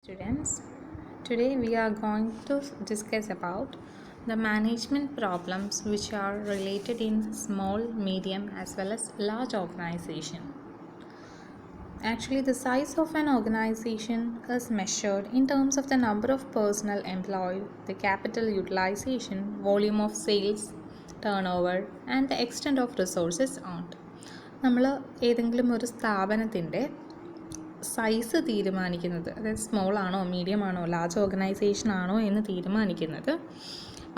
Students, today we are going to discuss about the management problems which are related in small, medium as well as large organization. Actually, the size of an organization is measured in terms of the number of personnel employed, the capital utilization, volume of sales, turnover and the extent of resources earned. നമ്മൾ ഏതെങ്കിലും ഒരു സ്ഥാപനത്തിൻ്റെ size തീരുമാനിക്കുന്നത്, അതായത് small ആണോ medium ആണോ large organisation ആണോ എന്ന് തീരുമാനിക്കുന്നത്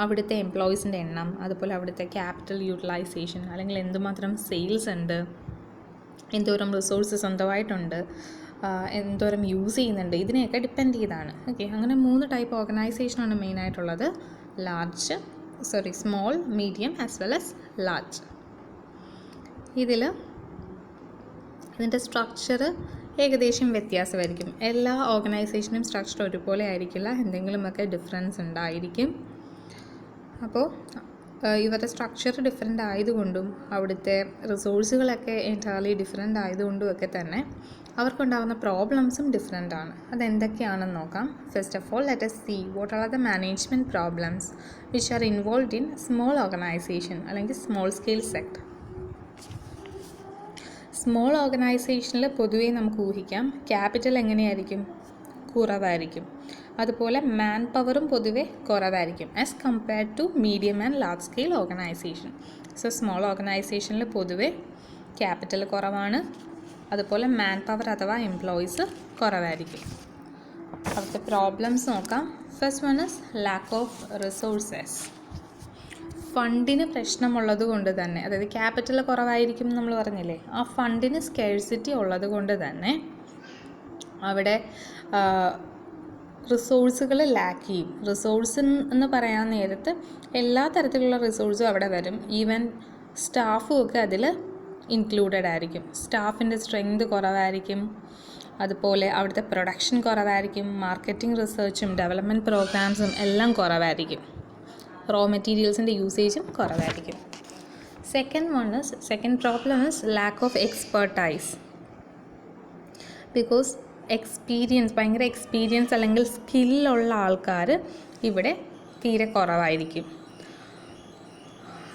അവിടുത്തെ എംപ്ലോയീസിൻ്റെ എണ്ണം, അതുപോലെ അവിടുത്തെ ക്യാപിറ്റൽ യൂട്ടിലൈസേഷൻ, അല്ലെങ്കിൽ എന്തുമാത്രം സെയിൽസ് ഉണ്ട്, എന്തോരം റിസോഴ്സ് സ്വന്തമായിട്ടുണ്ട്, എന്തോരം യൂസ് ചെയ്യുന്നുണ്ട്, ഇതിനെയൊക്കെ ഡിപ്പെൻഡ് ചെയ്താണ്. ഓക്കെ, അങ്ങനെ 3 ടൈപ്പ് ഓർഗനൈസേഷനാണ് മെയിനായിട്ടുള്ളത്: small, medium as well as large. ഇതിൻ്റെ സ്ട്രക്ചർ ഏകദേശം വ്യത്യാസമായിരിക്കും. എല്ലാ ഓർഗനൈസേഷനും സ്ട്രക്ചർ ഒരുപോലെ ആയിരിക്കില്ല, എന്തെങ്കിലുമൊക്കെ ഡിഫറൻസ് ഉണ്ടായിരിക്കും. അപ്പോൾ ഇവരുടെ സ്ട്രക്ചർ ഡിഫറെൻ്റ് ആയതുകൊണ്ടും അവിടുത്തെ റിസോഴ്സുകളൊക്കെ എൻറ്റയർലി ഡിഫറെൻ്റ് ആയതുകൊണ്ടുമൊക്കെ തന്നെ അവർക്കുണ്ടാകുന്ന പ്രോബ്ലംസും ഡിഫറെൻ്റ് ആണ്. അതെന്തൊക്കെയാണെന്ന് നോക്കാം. First of all, let us see what are the management problems which are involved in small organization അല്ലെങ്കിൽ സ്മോൾ സ്കെയിൽ സെക്ടർ. സ്മോൾ ഓർഗനൈസേഷനിൽ പൊതുവേ നമുക്ക് ഊഹിക്കാം ക്യാപിറ്റൽ എങ്ങനെയായിരിക്കും, കുറവായിരിക്കും. അതുപോലെ മാൻ പവറും പൊതുവേ കുറവായിരിക്കും as compared to medium and large scale organisation. So small ഓർഗനൈസേഷനിൽ പൊതുവേ ക്യാപിറ്റൽ കുറവാണ്, അതുപോലെ മാൻ പവർ അഥവാ എംപ്ലോയീസ് കുറവായിരിക്കും. അവിടുത്തെ പ്രോബ്ലംസ് നോക്കാം. First one is lack of resources. ഫണ്ടിന് പ്രശ്നമുള്ളത് കൊണ്ട് തന്നെ, അതായത് ക്യാപിറ്റൽ കുറവായിരിക്കും നമ്മൾ പറഞ്ഞില്ലേ, ആ ഫണ്ടിന് സ്കേഴ്സിറ്റി ഉള്ളത് കൊണ്ട് തന്നെ അവിടെ റിസോഴ്സുകൾ ലാക്ക് ചെയ്യും. റിസോഴ്സ് എന്ന് പറയാൻ നേരത്ത് എല്ലാ തരത്തിലുള്ള റിസോഴ്സും അവിടെ വരും. ഈവൻ സ്റ്റാഫും ഒക്കെ അതിൽ ഇൻക്ലൂഡഡ് ആയിരിക്കും. സ്റ്റാഫിൻ്റെ സ്ട്രെങ്ത് കുറവായിരിക്കും, അതുപോലെ അവിടുത്തെ പ്രൊഡക്ഷൻ കുറവായിരിക്കും, മാർക്കറ്റിംഗ് റിസർച്ചും ഡെവലപ്മെൻറ്റ് പ്രോഗ്രാംസും എല്ലാം കുറവായിരിക്കും, റോ മെറ്റീരിയൽസിൻ്റെ യൂസേജും കുറവായിരിക്കും. Second problem is lack of expertise. Because ഭയങ്കര എക്സ്പീരിയൻസ് അല്ലെങ്കിൽ സ്കില്ലുള്ള ആൾക്കാർ ഇവിടെ തീരെ കുറവായിരിക്കും.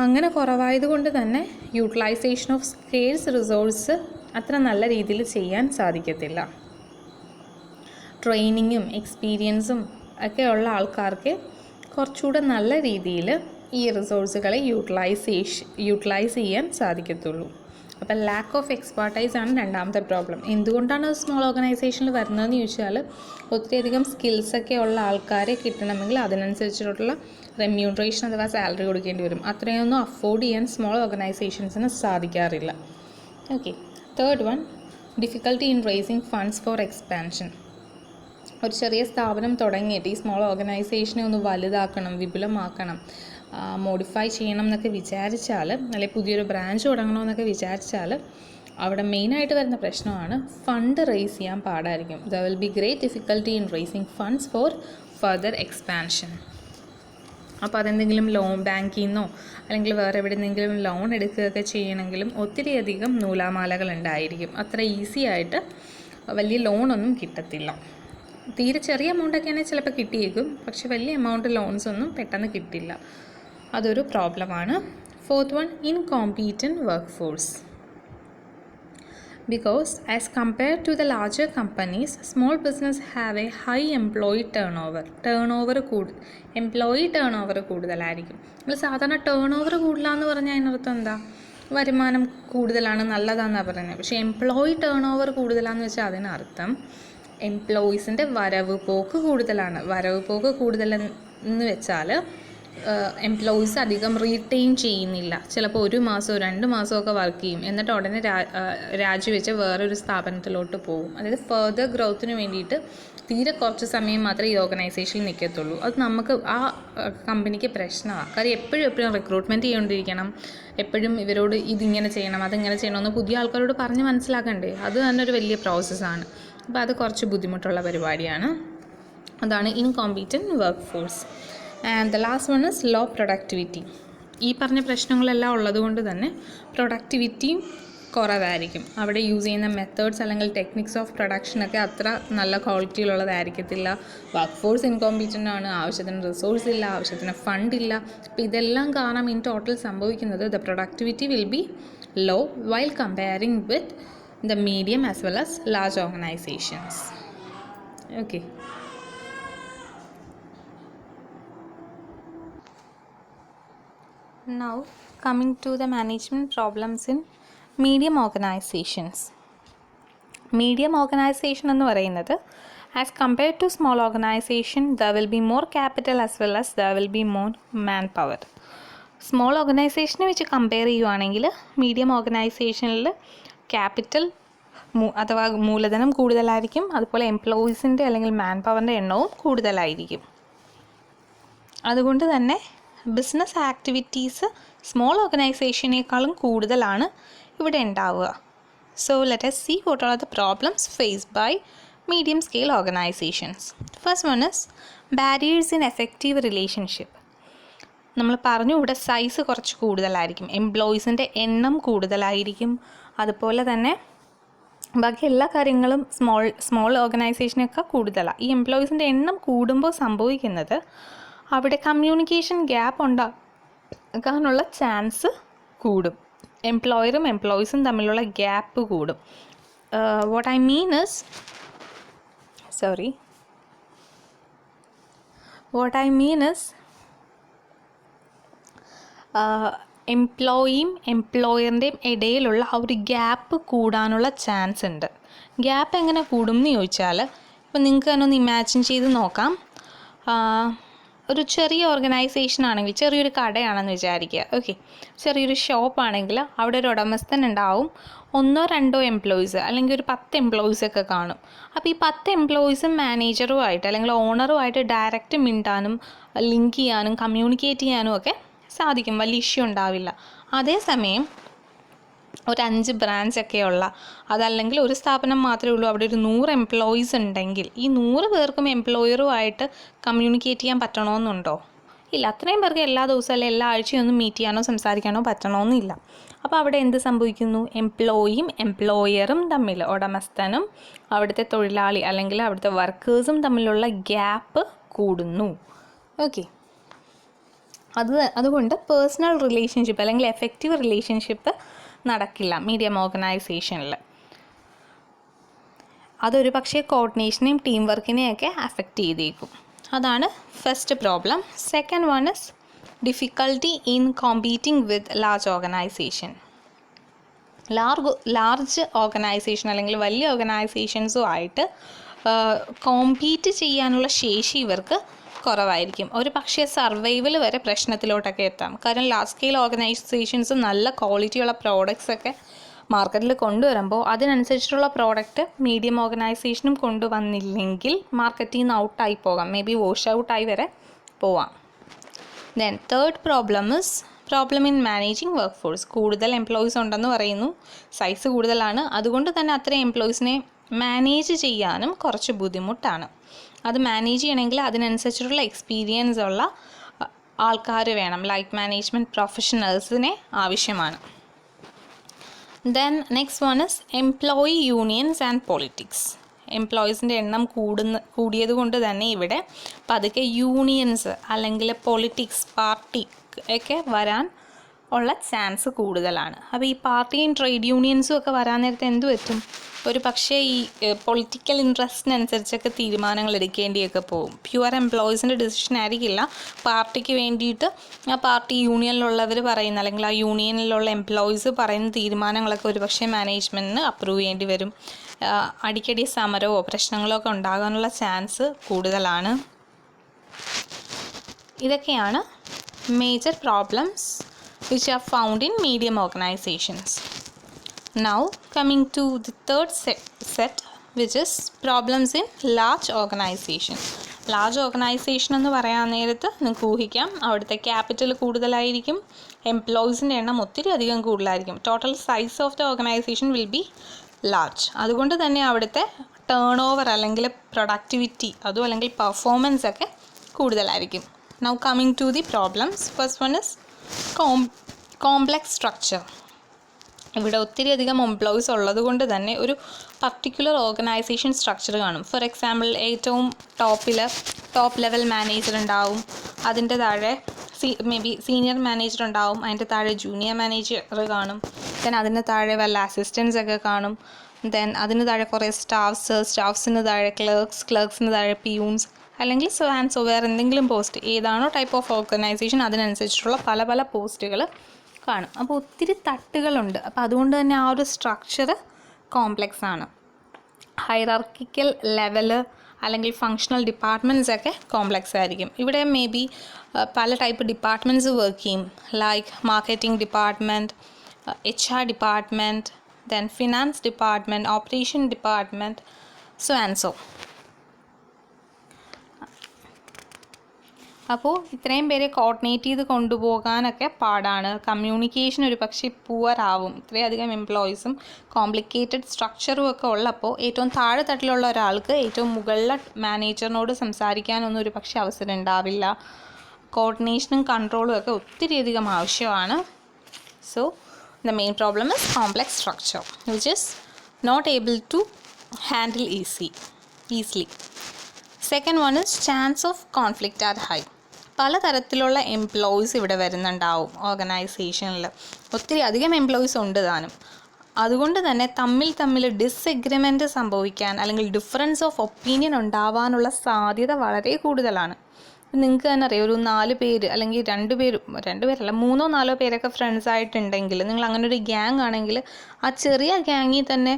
അങ്ങനെ കുറവായതുകൊണ്ട് തന്നെ യൂട്ടിലൈസേഷൻ ഓഫ് സ്കേഴ്സ് റിസോഴ്സ് അത്ര നല്ല രീതിയിൽ ചെയ്യാൻ സാധിക്കത്തില്ല. ട്രെയിനിങ്ങും എക്സ്പീരിയൻസും ഒക്കെ ഉള്ള ആൾക്കാർക്ക് കുറച്ചുകൂടെ നല്ല രീതിയിൽ ഈ റിസോഴ്സുകളെ യൂട്ടിലൈസ് ചെയ്യാൻ സാധിക്കത്തുള്ളൂ. അപ്പോൾ ലാക്ക് ഓഫ് എക്സ്പെർട്ടൈസ് ആണ് രണ്ടാമത്തെ പ്രോബ്ലം. എന്തുകൊണ്ടാണ് സ്മോൾ ഓർഗനൈസേഷനിൽ വരുന്നതെന്ന് ചോദിച്ചാൽ, ഒത്തിരിയധികം സ്കിൽസൊക്കെ ഉള്ള ആൾക്കാരെ കിട്ടണമെങ്കിൽ അതിനനുസരിച്ചിട്ടുള്ള റെമ്യൂണറേഷൻ അഥവാ സാലറി കൊടുക്കേണ്ടി വരും. അത്രയൊന്നും അഫോർഡ് ചെയ്യാൻ സ്മോൾ ഓർഗനൈസേഷൻസിന് സാധിക്കാറില്ല. Okay, third one, difficulty in raising funds for expansion. ഒരു ചെറിയ സ്ഥാപനം തുടങ്ങിയിട്ട് ഈ സ്മോൾ ഓർഗനൈസേഷനെ ഒന്ന് വലുതാക്കണം, വിപുലമാക്കണം, മോഡിഫൈ ചെയ്യണം എന്നൊക്കെ വിചാരിച്ചാൽ, അല്ലെങ്കിൽ പുതിയൊരു ബ്രാഞ്ച് തുടങ്ങണമെന്നൊക്കെ വിചാരിച്ചാൽ അവിടെ മെയിനായിട്ട് വരുന്ന പ്രശ്നമാണ് ഫണ്ട് റേസ് ചെയ്യാൻ പാടായിരിക്കും. There will be great difficulty in raising funds for further expansion. അപ്പോൾ അതെന്തെങ്കിലും ബാങ്കിൽ നിന്നോ അല്ലെങ്കിൽ വേറെ എവിടെയെങ്കിലും ലോൺ എടുക്കുകയൊക്കെ ചെയ്യണമെങ്കിലും ഒത്തിരിയധികം നൂലാമാലകൾ ഉണ്ടായിരിക്കും. അത്ര ഈസി ആയിട്ട് വലിയ ലോണൊന്നും കിട്ടത്തില്ല. തീരെ ചെറിയ എമൗണ്ടൊക്കെ ആണെങ്കിൽ ചിലപ്പോൾ കിട്ടിയേക്കും, പക്ഷെ വലിയ എമൗണ്ട് ലോൺസ് ഒന്നും പെട്ടെന്ന് കിട്ടില്ല. അതൊരു പ്രോബ്ലമാണ്. Fourth one, incompetent work force. Because as compared to the larger companies, small business have a high employee turnover കൂടുതലായിരിക്കും. നമ്മൾ സാധാരണ ടേൺ ഓവർ കൂടുതലാന്ന് പറഞ്ഞാൽ അതിനർത്ഥം എന്താ, വരുമാനം കൂടുതലാണ്, നല്ലതാണെന്നാണ് പറയുന്നത്. പക്ഷേ എംപ്ലോയി ടേൺ ഓവർ കൂടുതലാണെന്ന് വെച്ചാൽ അതിനർത്ഥം എംപ്ലോയീസിൻ്റെ വരവ് പോക്ക് കൂടുതലാണ്. വരവ് പോക്ക് കൂടുതലെന്ന് വെച്ചാൽ എംപ്ലോയീസ് അധികം റീറ്റെയിൻ ചെയ്യുന്നില്ല. ചിലപ്പോൾ 1 മാസമോ 2 മാസമൊക്കെ വർക്ക് ചെയ്യും, എന്നിട്ട് ഉടനെ രാജിവെച്ച് വേറൊരു സ്ഥാപനത്തിലോട്ട് പോകും. അതായത് ഫർദർ ഗ്രോത്തിന് വേണ്ടിയിട്ട് തീരെ കുറച്ച് സമയം മാത്രമേ ഈ ഓർഗനൈസേഷനിൽ നിൽക്കത്തുള്ളൂ. അത് നമുക്ക് ആ കമ്പനിക്ക് പ്രശ്നമാണ്. കാര്യം എപ്പോഴും റിക്രൂട്ട്മെൻറ്റ് ചെയ്തുകൊണ്ടിരിക്കണം, എപ്പോഴും ഇവരോട് ഇതിങ്ങനെ ചെയ്യണം അതിങ്ങനെ ചെയ്യണമെന്ന് പുതിയ ആൾക്കാരോട് പറഞ്ഞ് മനസ്സിലാക്കണ്ടേ. അത് തന്നെ ഒരു വലിയ പ്രോസസ്സാണ്. അപ്പോൾ അത് കുറച്ച് ബുദ്ധിമുട്ടുള്ള പരിപാടിയാണ്. അതാണ് incompetent work force. And the last one is low productivity. ഈ പറഞ്ഞ പ്രശ്നങ്ങളെല്ലാം ഉള്ളതുകൊണ്ട് തന്നെ പ്രൊഡക്ടിവിറ്റിയും കുറവായിരിക്കും. അവിടെ യൂസ് ചെയ്യുന്ന മെത്തേഡ്സ് അല്ലെങ്കിൽ ടെക്നിക്സ് ഓഫ് പ്രൊഡക്ഷനൊക്കെ അത്ര നല്ല ക്വാളിറ്റിയിലുള്ളതായിരിക്കത്തില്ല. വർക്ക് ഫോഴ്സ് ഇൻകോമ്പീറ്റൻ്റ് ആണ്, ആവശ്യത്തിന് റിസോഴ്സ് ഇല്ല, ആവശ്യത്തിന് ഫണ്ട് ഇല്ല. അപ്പോൾ ഇതെല്ലാം കാരണം ഇൻ ടോട്ടൽ സംഭവിക്കുന്നത് the productivity will be low while comparing with the medium as well as large organisations. Okay. Now coming to the management problems in medium organizations. Medium organization എന്ന് പറയുന്നത് as compared to small organization there will be more capital as well as there will be more manpower. Small ഓർഗനൈസേഷനെ വെച്ച് compare ചെയ്യുവാണെങ്കിൽ medium ഓർഗനൈസേഷനിൽ capital അഥവാ മൂലധനം കൂടുതലായിരിക്കും, അതുപോലെ എംപ്ലോയീസിൻ്റെ അല്ലെങ്കിൽ മാൻ പവറിൻ്റെ എണ്ണവും കൂടുതലായിരിക്കും. അതുകൊണ്ട് തന്നെ ബിസിനസ് ആക്ടിവിറ്റീസ് സ്മോൾ ഓർഗനൈസേഷനേക്കാളും കൂടുതലാണ് ഇവിടെ ഉണ്ടാവുക. So let us see what are the problems faced by medium scale organizations. First one is barriers in effective relationship. നമ്മൾ പറഞ്ഞു ഇവിടെ സൈസ് കുറച്ച് കൂടുതലായിരിക്കും, എംപ്ലോയീസിൻ്റെ എണ്ണം കൂടുതലായിരിക്കും, അതുപോലെ തന്നെ ബാക്കി എല്ലാ കാര്യങ്ങളും സ്മോൾ ഓർഗനൈസേഷനൊക്കെ കൂടുതലാണ്. ഈ എംപ്ലോയീസിൻ്റെ എണ്ണം കൂടുമ്പോൾ സംഭവിക്കുന്നത് അവിടെ കമ്മ്യൂണിക്കേഷൻ ഗ്യാപ്പ് ഉണ്ടാകാനുള്ള ചാൻസ് കൂടും. എംപ്ലോയറും എംപ്ലോയീസും തമ്മിലുള്ള ഗ്യാപ്പ് കൂടും. വാട്ട് ഐ മീൻ ഇസ് എംപ്ലോയിയും എംപ്ലോയറിൻ്റെയും ഇടയിലുള്ള ആ ഒരു ഗ്യാപ്പ് കൂടാനുള്ള ചാൻസ് ഉണ്ട്. ഗ്യാപ്പ് എങ്ങനെ കൂടും എന്ന് ചോദിച്ചാൽ, ഇപ്പോൾ നിങ്ങൾക്ക് തന്നെ ഒന്ന് ഇമാജിൻ ചെയ്ത് നോക്കാം. ഒരു ചെറിയ ഓർഗനൈസേഷൻ ആണെങ്കിൽ, ചെറിയൊരു കടയാണെന്ന് വിചാരിക്കുക. ഓക്കെ, ചെറിയൊരു ഷോപ്പാണെങ്കിൽ അവിടെ ഒരു ഉടമസ്ഥൻ ഉണ്ടാവും, 1-2 എംപ്ലോയീസ് അല്ലെങ്കിൽ ഒരു 10 എംപ്ലോയീസൊക്കെ കാണും. അപ്പോൾ ഈ 10 എംപ്ലോയീസും മാനേജറുമായിട്ട് അല്ലെങ്കിൽ ഓണറുമായിട്ട് ഡയറക്റ്റ് മിണ്ടാനും ലിങ്ക് ചെയ്യാനും കമ്മ്യൂണിക്കേറ്റ് ചെയ്യാനും ഒക്കെ സാധിക്കും, വലിയ ഇഷ്യൂ ഉണ്ടാവില്ല. അതേസമയം ഒരു 5 ബ്രാഞ്ചൊക്കെയുള്ള, അതല്ലെങ്കിൽ ഒരു സ്ഥാപനം മാത്രമേ ഉള്ളൂ, അവിടെ ഒരു 100 എംപ്ലോയീസ് ഉണ്ടെങ്കിൽ ഈ 100 പേർക്കും എംപ്ലോയറുമായിട്ട് കമ്മ്യൂണിക്കേറ്റ് ചെയ്യാൻ പറ്റണമെന്നുണ്ടോ? ഇല്ല. അത്രയും പേർക്ക് എല്ലാ ദിവസവും അല്ലെങ്കിൽ എല്ലാ ആഴ്ചയും ഒന്നും മീറ്റ് ചെയ്യാനോ സംസാരിക്കാനോ പറ്റണമെന്നില്ല. അപ്പോൾ അവിടെ എന്ത് സംഭവിക്കുന്നു? എംപ്ലോയിയും എംപ്ലോയറും തമ്മിൽ, ഉടമസ്ഥനും അവിടുത്തെ തൊഴിലാളി അല്ലെങ്കിൽ അവിടുത്തെ വർക്കേഴ്സും തമ്മിലുള്ള ഗ്യാപ്പ് കൂടുന്നു. ഓക്കെ, അതുകൊണ്ട് പേഴ്സണൽ റിലേഷൻഷിപ്പ് അല്ലെങ്കിൽ എഫക്റ്റീവ് റിലേഷൻഷിപ്പ് നടക്കില്ല മീഡിയം ഓർഗനൈസേഷനിൽ. അതൊരു പക്ഷേ കോർഡിനേഷനെയും ടീം വർക്കിനെയൊക്കെ അഫക്റ്റ് ചെയ്തേക്കും. അതാണ് first problem. Second one is difficulty in competing with large organisation. Large organisation അല്ലെങ്കിൽ വലിയ ഓർഗനൈസേഷൻസുമായിട്ട് കോമ്പീറ്റ് ചെയ്യാനുള്ള ശേഷി ഇവർക്ക് കുറവായിരിക്കും. ഒരു പക്ഷേ സർവൈവൽ വരെ പ്രശ്നത്തിലോട്ടൊക്കെ എത്താം. കാരണം ലാർജ് സ്കെയിൽ ഓർഗനൈസേഷൻസ് നല്ല ക്വാളിറ്റിയുള്ള പ്രോഡക്റ്റ്സ് ഒക്കെ മാർക്കറ്റിൽ കൊണ്ടുവരുമ്പോൾ അതിനനുസരിച്ചിട്ടുള്ള പ്രോഡക്റ്റ് മീഡിയം ഓർഗനൈസേഷനും കൊണ്ടുവന്നില്ലെങ്കിൽ മാർക്കറ്റിൽ നിന്ന് ഔട്ടായി പോകാം, മേ ബി വാഷ് ഔട്ടായി വരെ പോവാം. Then third problem in managing work force. കൂടുതൽ എംപ്ലോയീസ് ഉണ്ടെന്ന് പറയുന്നു, സൈസ് കൂടുതലാണ്, അതുകൊണ്ട് തന്നെ അത്രയും എംപ്ലോയീസിനെ മാനേജ് ചെയ്യാനും കുറച്ച് ബുദ്ധിമുട്ടാണ്. അത് മാനേജ് ചെയ്യണമെങ്കിൽ അതിനനുസരിച്ചിട്ടുള്ള എക്സ്പീരിയൻസ് ഉള്ള ആൾക്കാർ വേണം, ലൈക്ക് മാനേജ്മെൻറ്റ് പ്രൊഫഷണൽസിനെ ആവശ്യമാണ്. Then next one is employee unions and politics. എംപ്ലോയീസിൻ്റെ എണ്ണം കൂടിയത് കൊണ്ട് തന്നെ ഇവിടെ പതുക്കെ യൂണിയൻസ് അല്ലെങ്കിൽ പൊളിറ്റിക്സ്, പാർട്ടി ഒക്കെ വരാൻ ഉള്ള ചാൻസ് കൂടുതലാണ്. അപ്പോൾ ഈ പാർട്ടിയും ട്രേഡ് യൂണിയൻസും ഒക്കെ വരാൻ നേരത്തെ എന്ത് പറ്റും? ഒരു പക്ഷേ ഈ പൊളിറ്റിക്കൽ ഇൻട്രസ്റ്റിനനുസരിച്ചൊക്കെ തീരുമാനങ്ങൾ എടുക്കേണ്ടിയൊക്കെ പോകും. പ്യുവർ എംപ്ലോയീസിൻ്റെ ഡിസിഷൻ ആയിരിക്കില്ല. പാർട്ടിക്ക് വേണ്ടിയിട്ട് ആ പാർട്ടി യൂണിയനിലുള്ളവർ പറയുന്ന അല്ലെങ്കിൽ ആ യൂണിയനിലുള്ള എംപ്ലോയീസ് പറയുന്ന തീരുമാനങ്ങളൊക്കെ ഒരു പക്ഷേ മാനേജ്മെൻറ്റിന് അപ്രൂവ് ചെയ്യേണ്ടി വരും. അടിക്കടി സമരമോ പ്രശ്നങ്ങളോ ഒക്കെ ഉണ്ടാകാനുള്ള ചാൻസ് കൂടുതലാണ്. ഇതൊക്കെയാണ് major problems which are found in medium organizations. Now coming to the third set which is problems in large organizations. Large organisation എന്ന് പറയാൻ നേരത്ത് നിങ്ങൾക്ക് ഊഹിക്കാം, അവിടുത്തെ ക്യാപിറ്റൽ കൂടുതലായിരിക്കും, എംപ്ലോയീസിൻ്റെ എണ്ണം ഒത്തിരി അധികം കൂടുതലായിരിക്കും. Total size of the organisation will be large. അതുകൊണ്ട് തന്നെ അവിടുത്തെ ടേൺ ഓവർ അല്ലെങ്കിൽ പ്രൊഡക്ടിവിറ്റി അതും അല്ലെങ്കിൽ പെർഫോമൻസ് ഒക്കെ കൂടുതലായിരിക്കും. Now coming to the problems. First one is complex structure. ഇവിടെ ഒത്തിരി അധികം എംപ്ലോയീസ് ഉള്ളത് കൊണ്ട് തന്നെ ഒരു പർട്ടിക്കുലർ ഓർഗനൈസേഷൻ സ്ട്രക്ചർ കാണും. ഫോർ എക്സാമ്പിൾ, ഏറ്റവും ടോപ്പ് ലെവൽ മാനേജർ ഉണ്ടാവും, അതിൻ്റെ താഴെ മേ ബി സീനിയർ മാനേജർ ഉണ്ടാവും, അതിൻ്റെ താഴെ ജൂനിയർ മാനേജർ കാണും, ദെൻ അതിന് താഴെ വല്ല അസിസ്റ്റൻസ് ഒക്കെ കാണും, ദെൻ അതിന് താഴെ കുറേ സ്റ്റാഫ്സിന് താഴെ ക്ലർക്സിന് താഴെ പിയൂൺസ്, അല്ലെങ്കിൽ സോ ആൻഡ് സോ വേറെ എന്തെങ്കിലും പോസ്റ്റ്, ഏതാണോ ടൈപ്പ് ഓഫ് ഓർഗനൈസേഷൻ അതിനനുസരിച്ചുള്ള പല പല പോസ്റ്റുകൾ കാണും. അപ്പോൾ ഒത്തിരി തട്ടുകളുണ്ട്. അപ്പോൾ അതുകൊണ്ട് തന്നെ ആ ഒരു സ്ട്രക്ചർ കോംപ്ലെക്സ് ആണ്. ഹൈറാർക്കിക്കൽ ലെവല് അല്ലെങ്കിൽ ഫങ്ഷണൽ ഡിപ്പാർട്ട്മെൻറ്റ്സ് ഒക്കെ കോംപ്ലെക്സ് ആയിരിക്കും. ഇവിടെ മേ ബി പല ടൈപ്പ് ഡിപ്പാർട്ട്മെൻറ്റ്സ് വർക്ക് ചെയ്യും, like marketing department, HR department, then finance department, operation department, so and so. അപ്പോൾ ഇത്രയും പേരെ കോർഡിനേറ്റ് ചെയ്ത് കൊണ്ടുപോകാനൊക്കെ പാടാണ്. കമ്മ്യൂണിക്കേഷൻ ഒരു പക്ഷേ പുവറാവും. ഇത്രയധികം എംപ്ലോയീസും കോംപ്ലിക്കേറ്റഡ് സ്ട്രക്ചറും ഒക്കെ ഉള്ളപ്പോൾ ഏറ്റവും താഴെ തട്ടിലുള്ള ഒരാൾക്ക് ഏറ്റവും മുകളിലെ മാനേജറിനോട് സംസാരിക്കാനൊന്നും ഒരു പക്ഷേ അവസരം ഉണ്ടാവില്ല. കോർഡിനേഷനും കൺട്രോളും ഒക്കെ ഒത്തിരി അധികം ആവശ്യമാണ്. So the main problem is complex structure which is not able to handle easily. Second one is chance of conflict are high. പലതരത്തിലുള്ള എംപ്ലോയീസ് ഇവിടെ വരുന്നുണ്ടാവും ഓർഗനൈസേഷനിൽ. ഒത്തിരി അധികം എംപ്ലോയീസ് ഉണ്ട് താനും. അതുകൊണ്ട് തന്നെ തമ്മിൽ ഡിസ്എഗ്രിമെൻറ്റ് സംഭവിക്കാൻ അല്ലെങ്കിൽ ഡിഫറൻസ് ഓഫ് ഒപ്പീനിയൻ ഉണ്ടാവാനുള്ള സാധ്യത വളരെ കൂടുതലാണ്. നിങ്ങൾക്ക് തന്നെ അറിയാം, ഒരു 4 പേര് അല്ലെങ്കിൽ 2 പേരല്ല 3-4 പേരൊക്കെ ഫ്രണ്ട്സ് ആയിട്ടുണ്ടെങ്കിൽ, നിങ്ങൾ അങ്ങനെ ഒരു ഗ്യാങ് ആണെങ്കിൽ ആ ചെറിയ ഗ്യാങ്ങിൽ തന്നെ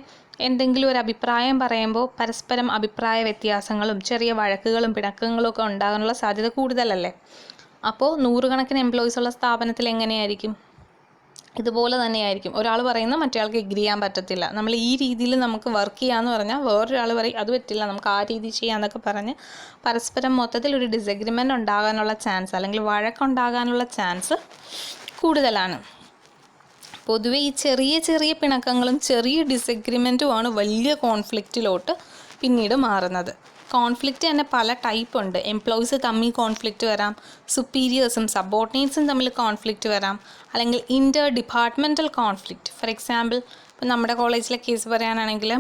എന്തെങ്കിലും ഒരു അഭിപ്രായം പറയുമ്പോൾ പരസ്പരം അഭിപ്രായ വ്യത്യാസങ്ങളും ചെറിയ വഴക്കുകളും പിണക്കങ്ങളും ഒക്കെ ഉണ്ടാകാനുള്ള സാധ്യത കൂടുതലല്ലേ. അപ്പോൾ 100 കണക്കിന് എംപ്ലോയീസ് ഉള്ള സ്ഥാപനത്തിൽ എങ്ങനെയായിരിക്കും? ഇതുപോലെ തന്നെയായിരിക്കും. ഒരാൾ പറയുന്നത് മറ്റേ ആൾക്ക് എഗ്രി ചെയ്യാൻ പറ്റത്തില്ല. നമ്മൾ ഈ രീതിയിൽ നമുക്ക് വർക്ക് ചെയ്യാമെന്ന് പറഞ്ഞാൽ വേറൊരാൾ പറയും അത് പറ്റില്ല, നമുക്ക് ആ രീതി ചെയ്യാമെന്നൊക്കെ പറഞ്ഞ് പരസ്പരം മൊത്തത്തിൽ ഒരു ഡിസഗ്രിമെൻ്റ് ഉണ്ടാകാനുള്ള ചാൻസ് അല്ലെങ്കിൽ വഴക്കുണ്ടാകാനുള്ള ചാൻസ് കൂടുതലാണ്. പൊതുവെ ഈ ചെറിയ പിണക്കങ്ങളും ചെറിയ ഡിസഗ്രിമെൻറ്റുമാണ് വലിയ കോൺഫ്ലിക്റ്റിലോട്ട് പിന്നീട് മാറുന്നത്. കോൺഫ്ലിക്റ്റ് തന്നെ പല ടൈപ്പ് ഉണ്ട്. എംപ്ലോയീസ് തമ്മിൽ കോൺഫ്ലിക്റ്റ് വരാം, സുപ്പീരിയേഴ്സും സബോർഡിനേറ്റ്സും തമ്മിൽ കോൺഫ്ലിക്റ്റ് വരാം, അല്ലെങ്കിൽ ഇൻ്റർ ഡിപ്പാർട്ട്മെൻറ്റൽ കോൺഫ്ലിക്റ്റ്. ഫോർ എക്സാമ്പിൾ, ഇപ്പം നമ്മുടെ കോളേജിലെ കേസ് പറയാനാണെങ്കിൽ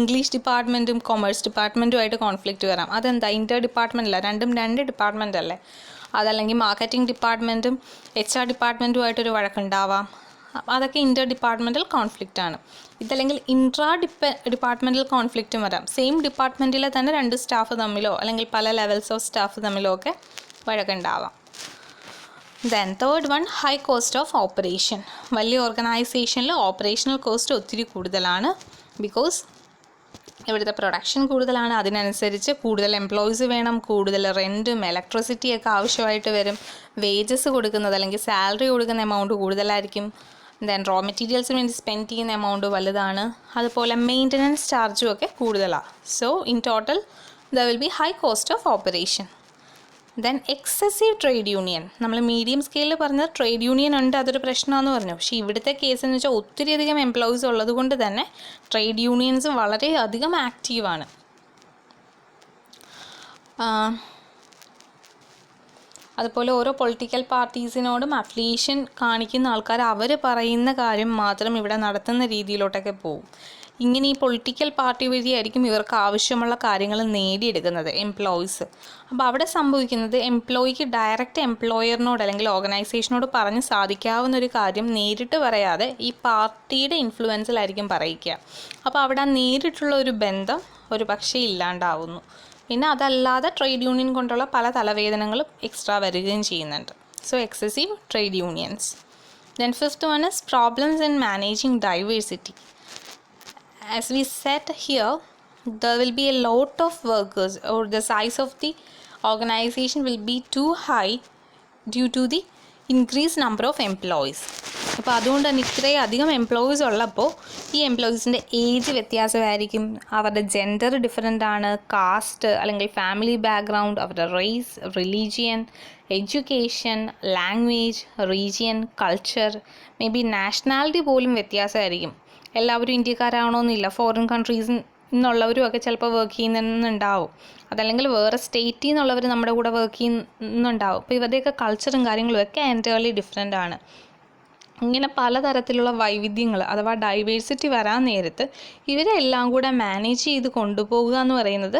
ഇംഗ്ലീഷ് ഡിപ്പാർട്ട്മെൻറ്റും കൊമേഴ്സ് ഡിപ്പാർട്ട്മെൻറ്റുമായിട്ട് കോൺഫ്ലിക്റ്റ് വരാം. അതെന്താ? ഇൻ്റർ ഡിപ്പാർട്ട്മെൻറ്റല്ല, രണ്ടും 2 ഡിപ്പാർട്ട്മെൻ്റ് അല്ലേ. അതല്ലെങ്കിൽ മാർക്കറ്റിംഗ് ഡിപ്പാർട്ട്മെൻറ്റും HR ഡിപ്പാർട്ട്മെൻറ്റുമായിട്ടൊരു വഴക്കുണ്ടാവാം. അതൊക്കെ ഇൻ്റർ ഡിപ്പാർട്ട്മെൻറ്റൽ കോൺഫ്ലിക്റ്റ് ആണ്. ഇതല്ലെങ്കിൽ ഡിപ്പാർട്ട്മെൻറ്റൽ കോൺഫ്ലിക്റ്റും വരാം. സെയിം ഡിപ്പാർട്ട്മെൻറ്റിലെ തന്നെ 2 സ്റ്റാഫ് തമ്മിലോ അല്ലെങ്കിൽ പല ലെവൽസ് ഓഫ് സ്റ്റാഫ് തമ്മിലോ ഒക്കെ വഴക്കുണ്ടാവാം. Then third one, high cost of operation. വലിയ ഓർഗനൈസേഷനിൽ ഓപ്പറേഷണൽ കോസ്റ്റ് ഒത്തിരി കൂടുതലാണ്. ബിക്കോസ് ഇവിടുത്തെ പ്രൊഡക്ഷൻ കൂടുതലാണ്, അതിനനുസരിച്ച് കൂടുതൽ എംപ്ലോയീസ് വേണം, കൂടുതൽ റെൻറ്റും ഇലക്ട്രിസിറ്റിയൊക്കെ ആവശ്യമായിട്ട് വരും. വേജസ് കൊടുക്കുന്നത് അല്ലെങ്കിൽ സാലറി കൊടുക്കുന്ന എമൗണ്ട് കൂടുതലായിരിക്കും. ദെൻ റോ മെറ്റീരിയൽസിന് വേണ്ടി സ്പെൻഡ് ചെയ്യുന്ന എമൗണ്ട് വലുതാണ്. അതുപോലെ മെയിൻ്റനൻസ് ചാർജും ഒക്കെ കൂടുതലാണ്. So in total there will B high cost of operation. Then excessive trade union. നമ്മൾ മീഡിയം സ്കെയിലിൽ പറഞ്ഞത് ട്രേഡ് യൂണിയൻ ഉണ്ട്, അതൊരു പ്രശ്നമാണെന്ന് പറഞ്ഞു. പക്ഷേ ഇവിടുത്തെ കേസ് എന്ന് വെച്ചാൽ ഒത്തിരി അധികം എംപ്ലോയീസ് ഉള്ളത് കൊണ്ട് തന്നെ ട്രേഡ് യൂണിയൻസ് വളരെയധികം ആക്റ്റീവാണ്. അതുപോലെ ഓരോ പൊളിറ്റിക്കൽ പാർട്ടീസിനോടും അഫിലിയേഷൻ കാണിക്കുന്ന ആൾക്കാർ അവർ പറയുന്ന കാര്യം മാത്രം ഇവിടെ നടത്തുന്ന രീതിയിലോട്ടൊക്കെ പോകും. ഇങ്ങനെ ഈ പൊളിറ്റിക്കൽ പാർട്ടി വഴിയായിരിക്കും ഇവർക്ക് ആവശ്യമുള്ള കാര്യങ്ങൾ നേടിയെടുക്കുന്നത് എംപ്ലോയീസ്. അപ്പോൾ അവിടെ സംഭവിക്കുന്നത് എംപ്ലോയിക്ക് ഡയറക്റ്റ് എംപ്ലോയറിനോട് അല്ലെങ്കിൽ ഓർഗനൈസേഷനോട് പറഞ്ഞ് സാധിക്കാവുന്ന ഒരു കാര്യം നേരിട്ട് പറയാതെ ഈ പാർട്ടിയുടെ ഇൻഫ്ലുവൻസിലായിരിക്കും പറയിക്കുക. അപ്പോൾ അവിടെ നേരിട്ടുള്ള ഒരു ബന്ധം ഒരു പക്ഷേ ഇല്ലാണ്ടാവുന്നു. പിന്നെ അതല്ലാതെ ട്രേഡ് യൂണിയൻ കൊണ്ടുള്ള പല തലവേദനകളും എക്സ്ട്രാ വരികയും ചെയ്യുന്നുണ്ട്. So excessive trade unions. Then fifth one is problems in managing diversity. As we said here, there will be a lot of workers or the size of the organization will be too high due to the increased number of employees. അപ്പോൾ അതുകൊണ്ട് തന്നെ ഇത്രയും അധികം employees ഉള്ളപ്പോൾ ഈ എംപ്ലോയീസിൻ്റെ age വ്യത്യാസമായിരിക്കും, അവരുടെ gender different ആണ്, കാസ്റ്റ് അല്ലെങ്കിൽ ഫാമിലി ബാക്ക്ഗ്രൗണ്ട്, അവരുടെ race, religion, education, language, region, culture, may be nationality പോലും വ്യത്യാസമായിരിക്കും. എല്ലാവരും ഇന്ത്യക്കാരാവണമെന്നില്ല, ഫോറിൻ കൺട്രീസിൽ നിന്നുള്ളവരും ഒക്കെ ചിലപ്പോൾ വർക്ക് ചെയ്യുന്നുണ്ടാവും. അതല്ലെങ്കിൽ വേറെ സ്റ്റേറ്റിൽ നിന്നുള്ളവർ നമ്മുടെ കൂടെ വർക്ക് ചെയ്യുന്നുണ്ടാവും. അപ്പോൾ ഇവരുടെയൊക്കെ കൾച്ചറും കാര്യങ്ങളും ഒക്കെ എൻറ്റയർലി ഡിഫറെൻ്റ് ആണ്. ഇങ്ങനെ പലതരത്തിലുള്ള വൈവിധ്യങ്ങൾ അഥവാ ഡൈവേഴ്സിറ്റി വരാൻ നേരത്ത് ഇവരെല്ലാം കൂടെ മാനേജ് ചെയ്ത് കൊണ്ടുപോകുക എന്ന് പറയുന്നത്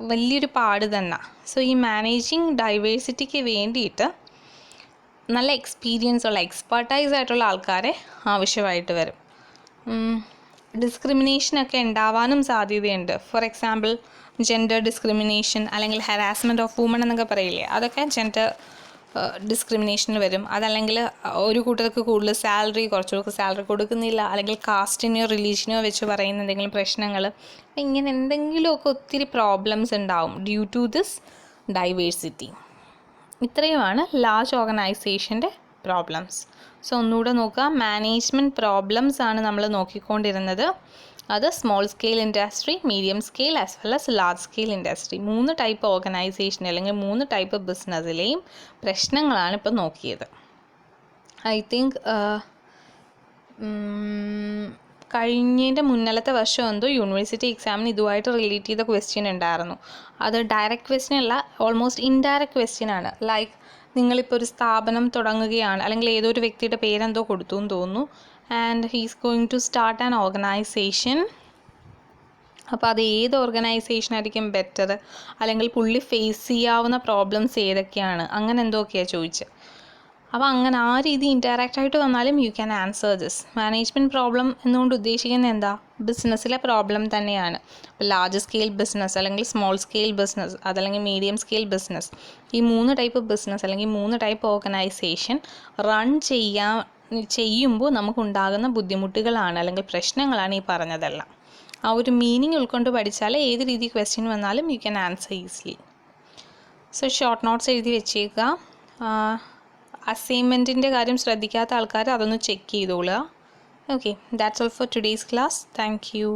വലിയൊരു പാട് തന്നെ. സോ ഈ മാനേജിങ് ഡൈവേഴ്സിറ്റിക്ക് വേണ്ടിയിട്ട് നല്ല എക്സ്പീരിയൻസ് ഉള്ള എക്സ്പെർട്ടൈസ് ആയിട്ടുള്ള ആൾക്കാരെ ആവശ്യമായിട്ട് വരും. ഡിസ്ക്രിമിനേഷനൊക്കെ ഉണ്ടാവാനും സാധ്യതയുണ്ട്. ഫോർ എക്സാമ്പിൾ ജെൻഡർ ഡിസ്ക്രിമിനേഷൻ അല്ലെങ്കിൽ ഹരാസ്മെൻറ്റ് ഓഫ് വുമൺ എന്നൊക്കെ പറയില്ലേ, അതൊക്കെ ജെൻഡർ ഡിസ്ക്രിമിനേഷന് വരും. അതല്ലെങ്കിൽ ഒരു കൂട്ടർക്ക് കൂടുതൽ സാലറി, കുറച്ചുപേർക്ക് സാലറി കൊടുക്കുന്നില്ല, അല്ലെങ്കിൽ കാസ്റ്റിനെയോ റിലീജിയനോ വെച്ച് പറയുന്ന എന്തെങ്കിലും പ്രശ്നങ്ങൾ, ഇങ്ങനെ എന്തെങ്കിലുമൊക്കെ ഒത്തിരി പ്രോബ്ലംസ് ഉണ്ടാവും ഡ്യൂ ടു ദിസ് ഡൈവേഴ്സിറ്റി. ഇത്രയുമാണ് ലാർജ് ഓർഗനൈസേഷൻ്റെ പ്രോബ്ലംസ്. സോ ഒന്നുകൂടെ നോക്കുക, മാനേജ്മെൻറ്റ് പ്രോബ്ലംസ് ആണ് നമ്മൾ നോക്കിക്കൊണ്ടിരുന്നത്. അത് small scale industry, medium scale as well as large scale industry, 3 type organisation അല്ലെങ്കിൽ 3 ടൈപ്പ് ബിസിനസ്സിലെയും പ്രശ്നങ്ങളാണ് ഇപ്പോൾ നോക്കിയത്. ഐ തിങ്ക് കഴിഞ്ഞതിൻ്റെ മുന്നിലത്തെ വർഷം എന്തോ യൂണിവേഴ്സിറ്റി എക്സാമിന് ഇതുമായിട്ട് റിലേറ്റ് ചെയ്ത ക്വസ്റ്റ്യൻ ഉണ്ടായിരുന്നു. അത് ഡയറക്റ്റ് ക്വസ്റ്റ്യൻ അല്ല, ഓൾമോസ്റ്റ് ഇൻഡയറക്റ്റ് ക്വസ്റ്റ്യൻ ആണ്. ലൈക്ക് നിങ്ങളിപ്പോൾ ഒരു സ്ഥാപനം തുടങ്ങുകയാണ്, അല്ലെങ്കിൽ ഏതൊരു വ്യക്തിയുടെ പേരെന്തോ കൊടുത്തു എന്ന് തോന്നുന്നു, and he's going to start an organisation. അപ്പോൾ അത് ഏത് ഓർഗനൈസേഷനായിരിക്കും ബെറ്റർ, അല്ലെങ്കിൽ പുള്ളി ഫേസ് ചെയ്യാവുന്ന പ്രോബ്ലംസ് ഏതൊക്കെയാണ്, അങ്ങനെ എന്തൊക്കെയാണ് ചോദിച്ചത്. അപ്പോൾ അങ്ങനെ ആ രീതി ഇൻറ്ററാക്റ്റായിട്ട് വന്നാലും you can answer this. Management problem എന്നുകൊണ്ട് ഉദ്ദേശിക്കുന്നത് എന്താ, ബിസിനസ്സിലെ പ്രോബ്ലം തന്നെയാണ്. ഇപ്പോൾ ലാർജ് സ്കെയിൽ ബിസിനസ് അല്ലെങ്കിൽ സ്മോൾ സ്കെയിൽ ബിസിനസ്, അതല്ലെങ്കിൽ മീഡിയം സ്കെയിൽ ബിസിനസ്, ഈ 3 ടൈപ്പ് ബിസിനസ് അല്ലെങ്കിൽ 3 ടൈപ്പ് ഓർഗനൈസേഷൻ റൺ ചെയ്യുമ്പോൾ നമുക്കുണ്ടാകുന്ന ബുദ്ധിമുട്ടുകളാണ് അല്ലെങ്കിൽ പ്രശ്നങ്ങളാണ് ഈ പറഞ്ഞതെല്ലാം. ആ ഒരു മീനിങ് ഉൾക്കൊണ്ട് പഠിച്ചാൽ ഏത് രീതി ക്വസ്റ്റ്യൻ വന്നാലും you can answer easily. So short notes എഴുതി വെച്ചേക്കുക. അസൈൻമെൻറ്റിൻ്റെ കാര്യം ശ്രദ്ധിക്കാത്ത ആൾക്കാർ അതൊന്ന് ചെക്ക് ചെയ്തോളുക. Okay, that's all for today's class. Thank U.